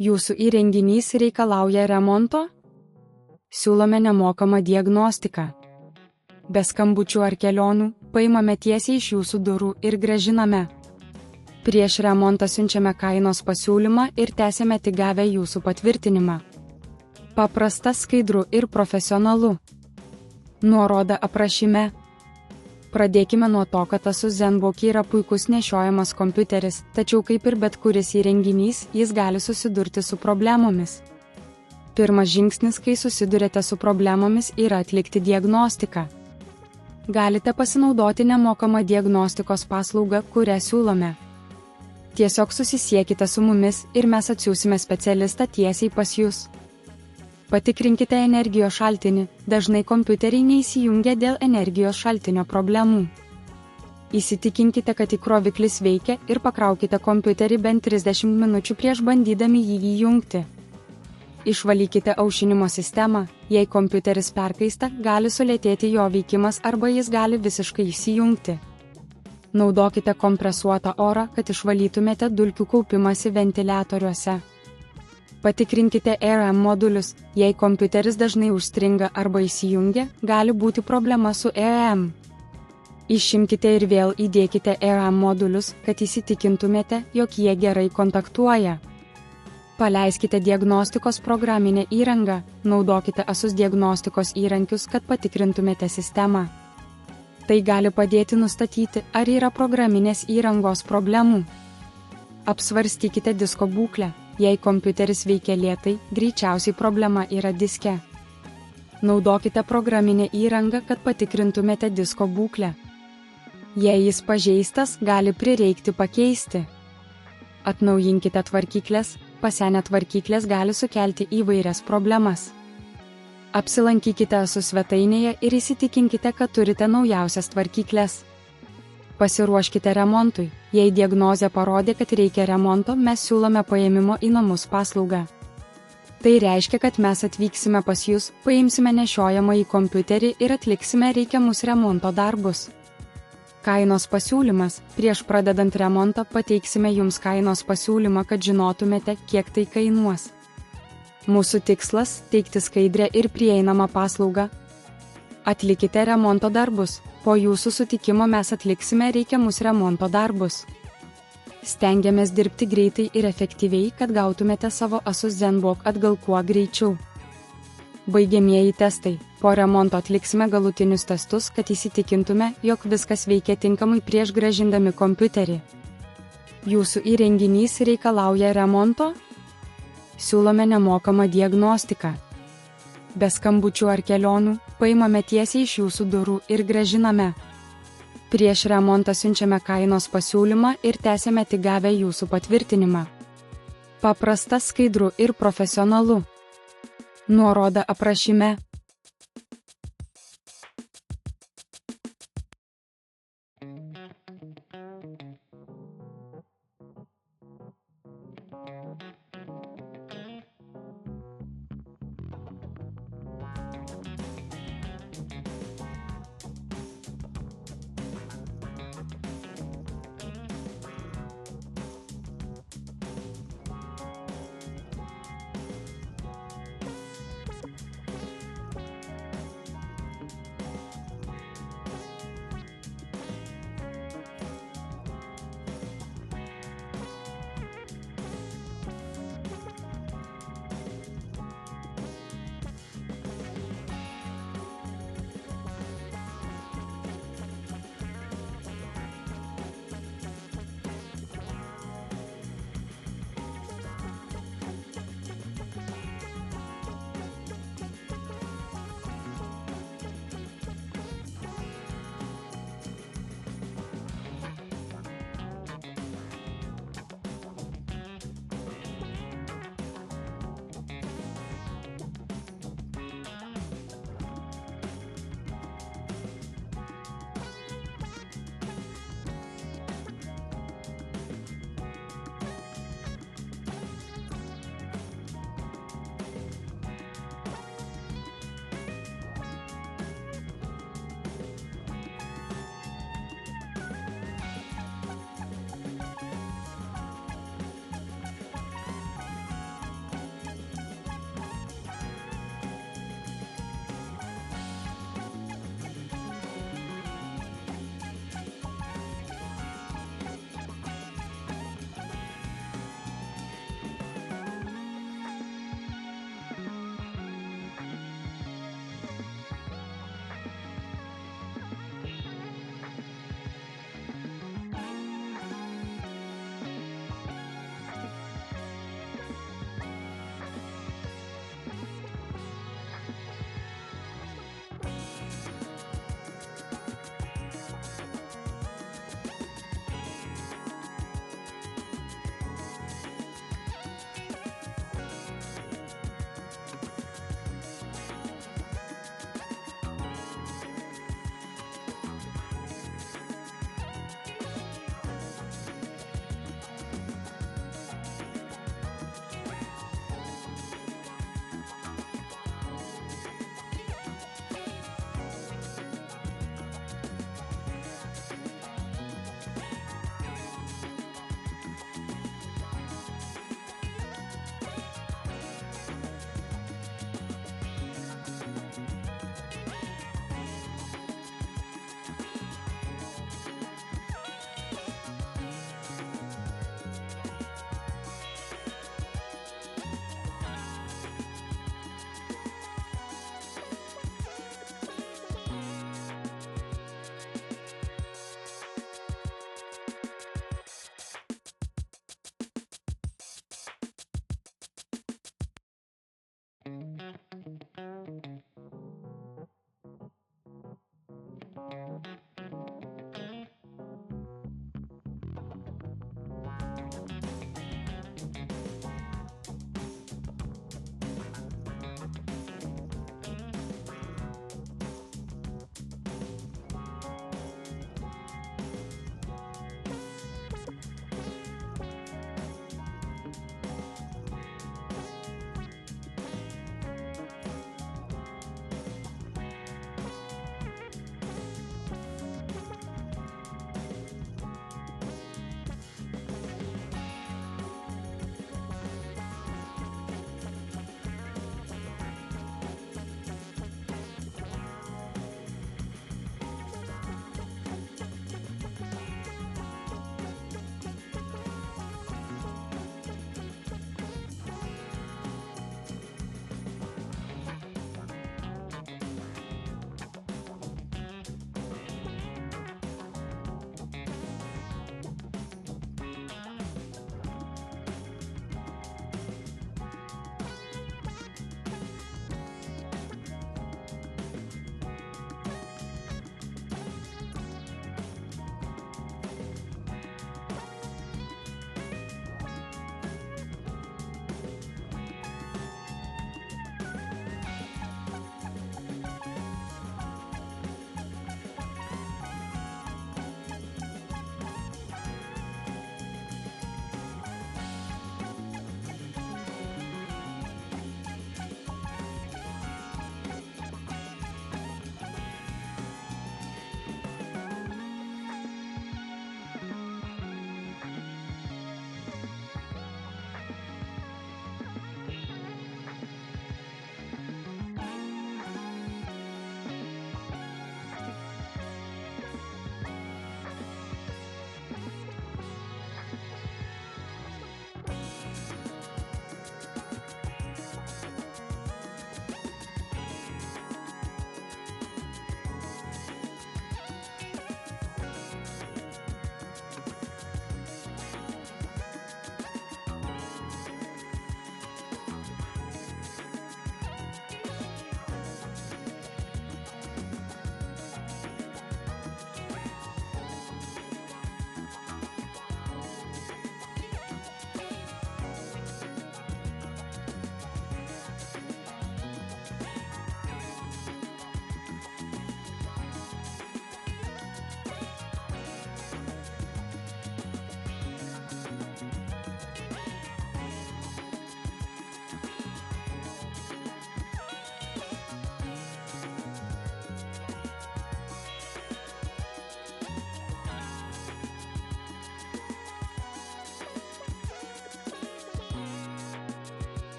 Jūsų įrenginys reikalauja remonto? Siūlome nemokamą diagnostiką. Be skambučių ar kelionių, paimame tiesiai iš jūsų durų ir grąžiname. Prieš remontą siunčiame kainos pasiūlymą ir tęsiame tik gavę jūsų patvirtinimą. Paprasta, skaidru ir profesionalu. Nuoroda aprašyme. Pradėkime nuo to, kad Asus ZenBook yra puikus nešiojamas kompiuteris, tačiau kaip ir bet kuris įrenginys, jis gali susidurti su problemomis. Pirmas žingsnis, kai susidurėte su problemomis, yra atlikti diagnostiką. Galite pasinaudoti nemokamą diagnostikos paslaugą, kurią siūlome. Tiesiog susisiekite su mumis ir mes atsiųsime specialistą tiesiai pas jūs. Patikrinkite energijos šaltinį, dažnai kompiuteriai neįsijungia dėl energijos šaltinio problemų. Įsitikinkite, kad įkroviklis veikia ir pakraukite kompiuterį bent 30 minučių prieš bandydami jį įjungti. Išvalykite aušinimo sistemą, jei kompiuteris perkaista, gali sulėtėti jo veikimas arba jis gali visiškai įsijungti. Naudokite kompresuotą orą, kad išvalytumėte dulkių kaupimąsi ventiliatoriuose. Patikrinkite ARM modulius, jei kompiuteris dažnai užstringa arba įsijungia, gali būti problema su ARM. Išimkite ir vėl įdėkite ARM modulius, kad įsitikintumėte, jog jie gerai kontaktuoja. Paleiskite diagnostikos programinę įrangą, naudokite Asus diagnostikos įrankius, kad patikrintumėte sistemą. Tai gali padėti nustatyti, ar yra programinės įrangos problemų. Apsvarstykite disko būklę. Jei kompiuteris veikia lėtai, greičiausiai problema yra diske. Naudokite programinę įrangą, kad patikrintumėte disko būklę. Jei jis pažeistas, gali prireikti pakeisti. Atnaujinkite tvarkyklės, pasenę tvarkyklės gali sukelti įvairias problemas. Apsilankykite Asus svetainėje ir įsitikinkite, kad turite naujausias tvarkyklės. Pasiruoškite remontui. Jei diagnozė parodė, kad reikia remonto, mes siūlome paėmimo į namus paslaugą. Tai reiškia, kad mes atvyksime pas jūs, paimsime nešiojamą į kompiuterį ir atliksime reikiamus remonto darbus. Kainos pasiūlymas. Prieš pradedant remontą pateiksime jums kainos pasiūlymą, kad žinotumėte, kiek tai kainuos. Mūsų tikslas – teikti skaidrę ir prieinamą paslaugą. Atlikite remonto darbus. Po jūsų sutikimo mes atliksime reikiamus remonto darbus. Stengiamės dirbti greitai ir efektyviai, kad gautumėte savo Asus ZenBook atgal kuo greičiau. Baigiamieji testai. Po remonto atliksime galutinius testus, kad įsitikintume, jog viskas veikia tinkamai prieš grąžindami kompiuterį. Jūsų įrenginys reikalauja remonto? Siūlome nemokamą diagnostiką. Be skambučių ar kelionių, paimame tiesiai iš jūsų durų ir grąžiname. Prieš remontą siunčiame kainos pasiūlymą ir tęsiame tik gavę jūsų patvirtinimą. Paprasta, skaidru ir profesionalu. Nuoroda aprašyme.